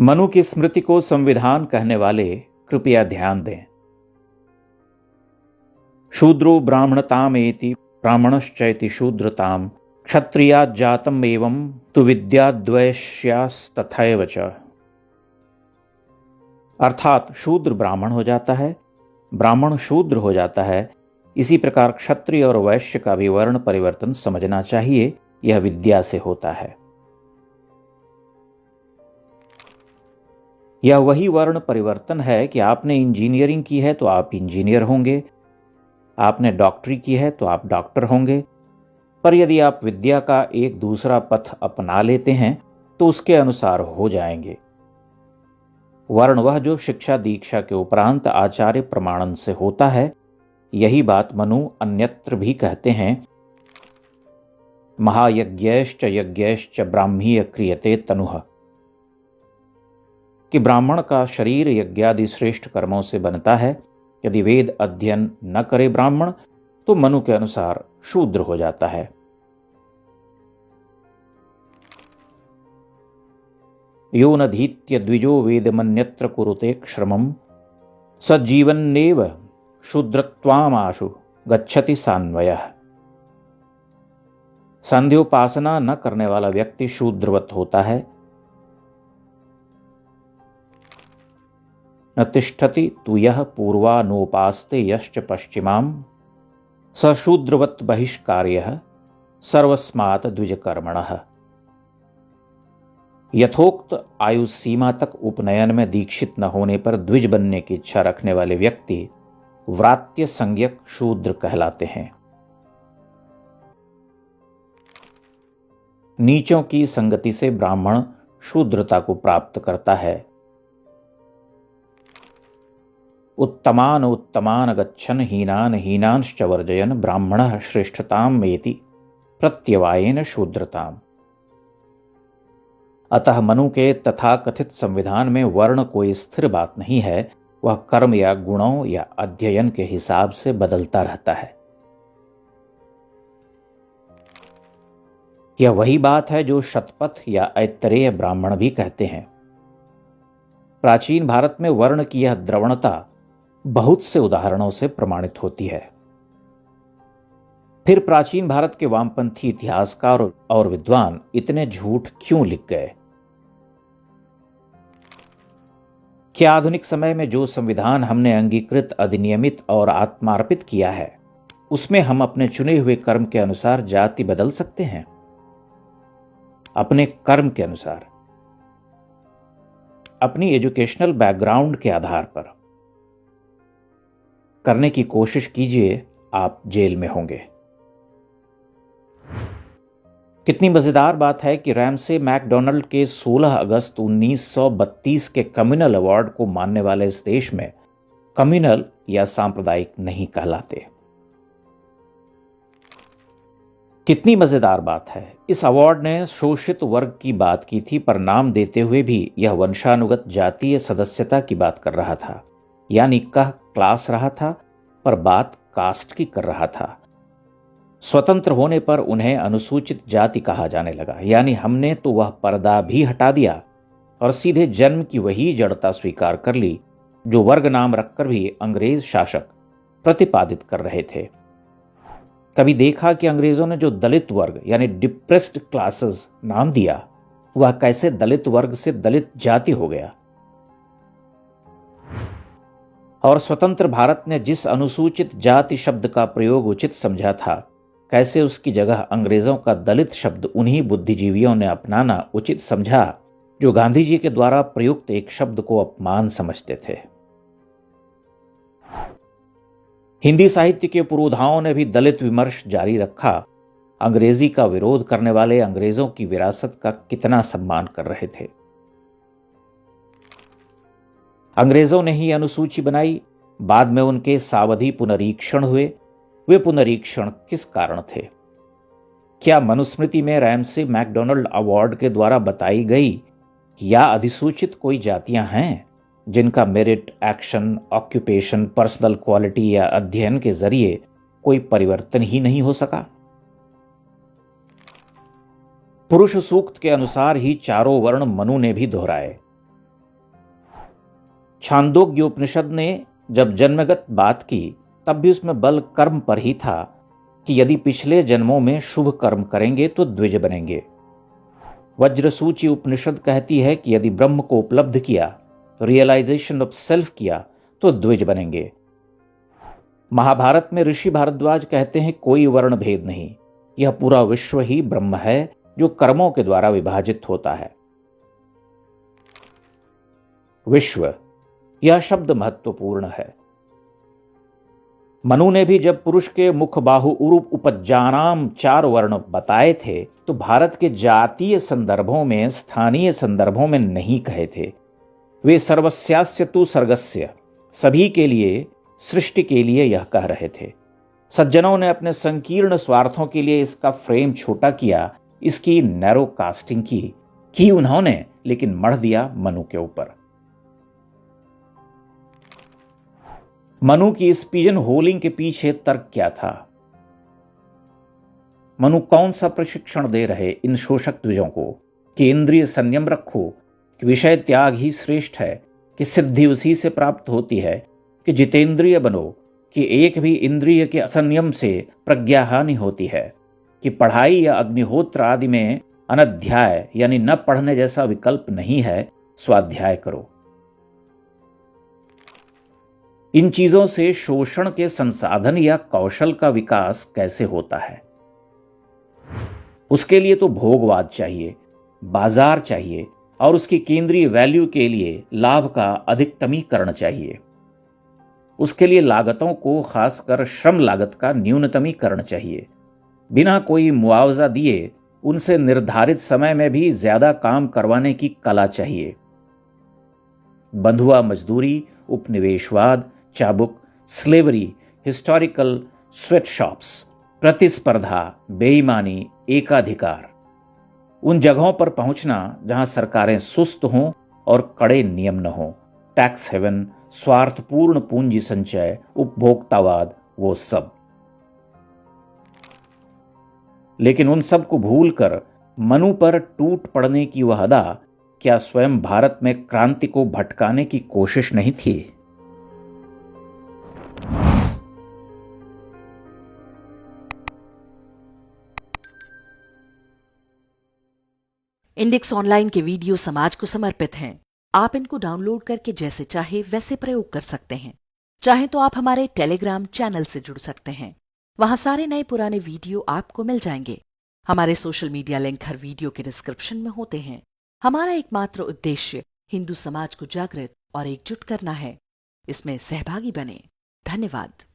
मनु की स्मृति को संविधान कहने वाले कृपया ध्यान दें। शूद्रो ब्राह्मणतामेति ब्राह्मणश्चैति शूद्रताम क्षत्रियात् जातम् एवं तु विद्याद्वैश्यास्तथैव च। अर्थात शूद्र ब्राह्मण हो जाता है, ब्राह्मण शूद्र हो जाता है। इसी प्रकार क्षत्रिय और वैश्य का भी वर्ण परिवर्तन समझना चाहिए, यह विद्या से होता है। यह वही वर्ण परिवर्तन है कि आपने इंजीनियरिंग की है तो आप इंजीनियर होंगे, आपने डॉक्टरी की है तो आप डॉक्टर होंगे। पर यदि आप विद्या का एक दूसरा पथ अपना लेते हैं तो उसके अनुसार हो जाएंगे। वर्ण वह जो शिक्षा दीक्षा के उपरांत आचार्य प्रमाणन से होता है। यही बात मनु अन्यत्र भी कहते हैं। महायज्ञैश्च यज्ञैश्च ब्राह्मीय क्रियते तनुः, कि ब्राह्मण का शरीर यज्ञादि श्रेष्ठ कर्मों से बनता है। यदि वेद अध्ययन न करे ब्राह्मण तो मनु के अनुसार शूद्र हो जाता है। यो नधीत्य द्विजो वेदमन्यत्र कुरुते श्रमं सजीवन्नेव शूद्रत्वामाशु गच्छति सान्वयः। संध्योपासना न करने वाला व्यक्ति शूद्रवत होता है। न तिष्ठति तु यः पूर्वानोपास्ते यश्च पश्चिमां स शूद्रवत बहिष्कार्यः सर्वस्मात् द्विजकर्मणः। यथोक्त आयु सीमा तक उपनयन में दीक्षित न होने पर द्विज बनने की इच्छा रखने वाले व्यक्ति व्रात्य संज्ञक शूद्र कहलाते हैं। नीचों की संगति से ब्राह्मण शूद्रता को प्राप्त करता है। उत्तमान उत्तमान गच्छन हीनान हीनांश्च वर्जयन ब्राह्मणः श्रेष्ठताम् एति प्रत्यवायेन शूद्रताम्। अतः मनु के तथाकथित संविधान में वर्ण कोई स्थिर बात नहीं है, वह कर्म या गुणों या अध्ययन के हिसाब से बदलता रहता है। यह वही बात है जो शतपथ या ऐतरेय ब्राह्मण भी कहते हैं। प्राचीन भारत में वर्ण की यह द्रवणता बहुत से उदाहरणों से प्रमाणित होती है। फिर प्राचीन भारत के वामपंथी इतिहासकार और विद्वान इतने झूठ क्यों लिख गए? क्या आधुनिक समय में जो संविधान हमने अंगीकृत, अधिनियमित और आत्मार्पित किया है, उसमें हम अपने चुने हुए कर्म के अनुसार जाति बदल सकते हैं? अपने कर्म के अनुसार, अपनी एजुकेशनल बैकग्राउंड के आधार पर करने की कोशिश कीजिए, आप जेल में होंगे। कितनी मजेदार बात है कि रैमसे मैकडॉनल्ड के 16 अगस्त 1932 के कम्युनल अवार्ड को मानने वाले इस देश में कम्युनल या सांप्रदायिक नहीं कहलाते। कितनी मजेदार बात है। इस अवार्ड ने शोषित वर्ग की बात की थी, पर नाम देते हुए भी यह वंशानुगत जातीय सदस्यता की बात कर रहा था। यानी कह क्लास रहा था पर बात कास्ट की कर रहा था। स्वतंत्र होने पर उन्हें अनुसूचित जाति कहा जाने लगा। यानी हमने तो वह पर्दा भी हटा दिया और सीधे जन्म की वही जड़ता स्वीकार कर ली जो वर्ग नाम रखकर भी अंग्रेज शासक प्रतिपादित कर रहे थे। कभी देखा कि अंग्रेजों ने जो दलित वर्ग यानी डिप्रेस्ड क्लासेस नाम दिया, वह कैसे दलित वर्ग से दलित जाति हो गया? और स्वतंत्र भारत ने जिस अनुसूचित जाति शब्द का प्रयोग उचित समझा था, कैसे उसकी जगह अंग्रेजों का दलित शब्द उन्हीं बुद्धिजीवियों ने अपनाना उचित समझा जो गांधी जी के द्वारा प्रयुक्त एक शब्द को अपमान समझते थे। हिंदी साहित्य के पुरोधाओं ने भी दलित विमर्श जारी रखा। अंग्रेजी का विरोध करने वाले अंग्रेजों की विरासत का कितना सम्मान कर रहे थे। अंग्रेजों ने ही अनुसूची बनाई, बाद में उनके सावधि पुनरीक्षण हुए। वे पुनरीक्षण किस कारण थे? क्या मनुस्मृति में रैमसे मैकडॉनल्ड अवार्ड के द्वारा बताई गई या अधिसूचित कोई जातियां हैं जिनका merit, action, occupation, personal quality या अध्ययन के जरिए कोई परिवर्तन ही नहीं हो सका? पुरुष सूक्त के अनुसार ही चारों वर्ण मनु ने भी दोहराए। छांदोग्य उपनिषद ने जब जन्मगत बात की तब भी उसमें बल कर्म पर ही था कि यदि पिछले जन्मों में शुभ कर्म करेंगे तो द्विज बनेंगे। वज्रसूची उपनिषद कहती है कि यदि ब्रह्म को उपलब्ध किया, रियलाइजेशन ऑफ सेल्फ किया, तो द्विज बनेंगे। महाभारत में ऋषि भारद्वाज कहते हैं कोई वर्ण भेद नहीं, यह पूरा विश्व ही ब्रह्म है जो कर्मों के द्वारा विभाजित होता है। विश्व, यह शब्द महत्वपूर्ण है। मनु ने भी जब पुरुष के मुख बाहु उरूप उपज्जानाम 4 वर्ण बताए थे तो भारत के जातीय संदर्भों में, स्थानीय संदर्भों में नहीं कहे थे। वे सर्वस्यास्य तु सर्गस्य, सभी के लिए, सृष्टि के लिए यह कह रहे थे। सज्जनों ने अपने संकीर्ण स्वार्थों के लिए इसका फ्रेम छोटा किया, इसकी नैरो कास्टिंग की उन्होंने, लेकिन मढ़ दिया मनु के ऊपर। मनु की इस पिजन होलिंग के पीछे तर्क क्या था? मनु कौन सा प्रशिक्षण दे रहे इन शोषक द्विजों को कि इंद्रिय संयम रखो, कि विषय त्याग ही श्रेष्ठ है, कि सिद्धि उसी से प्राप्त होती है, कि जितेंद्रिय बनो, कि एक भी इंद्रिय के असंयम से प्रज्ञा हानि होती है, कि पढ़ाई या अग्निहोत्र आदि में अनध्याय यानी न पढ़ने जैसा विकल्प नहीं है, स्वाध्याय करो। इन चीजों से शोषण के संसाधन या कौशल का विकास कैसे होता है? उसके लिए तो भोगवाद चाहिए, बाजार चाहिए और उसकी केंद्रीय वैल्यू के लिए लाभ का अधिकतमीकरण चाहिए। उसके लिए लागतों को, खासकर श्रम लागत का न्यूनतमीकरण चाहिए। बिना कोई मुआवजा दिए उनसे निर्धारित समय में भी ज्यादा काम करवाने की कला चाहिए। बंधुआ मजदूरी, उपनिवेशवाद, चाबुक, स्लेवरी, हिस्टोरिकल स्वेटशॉप्स, प्रतिस्पर्धा, बेईमानी, एकाधिकार, उन जगहों पर पहुंचना जहां सरकारें सुस्त हों और कड़े नियम न हों, टैक्स हेवन, स्वार्थपूर्ण पूंजी संचय, उपभोक्तावाद, वो सब। लेकिन उन सब को भूलकर मनु पर टूट पड़ने की वह अदा क्या स्वयं भारत में क्रांति को भटकाने की कोशिश नहीं थी? इंडेक्स ऑनलाइन के वीडियो समाज को समर्पित हैं। आप इनको डाउनलोड करके जैसे चाहे वैसे प्रयोग कर सकते हैं। चाहे तो आप हमारे टेलीग्राम चैनल से जुड़ सकते हैं, वहां सारे नए पुराने वीडियो आपको मिल जाएंगे। हमारे सोशल मीडिया लिंक हर वीडियो के डिस्क्रिप्शन में होते हैं। हमारा एकमात्र उद्देश्य हिंदू समाज को जागृत और एकजुट करना है। इसमें सहभागी बने। धन्यवाद।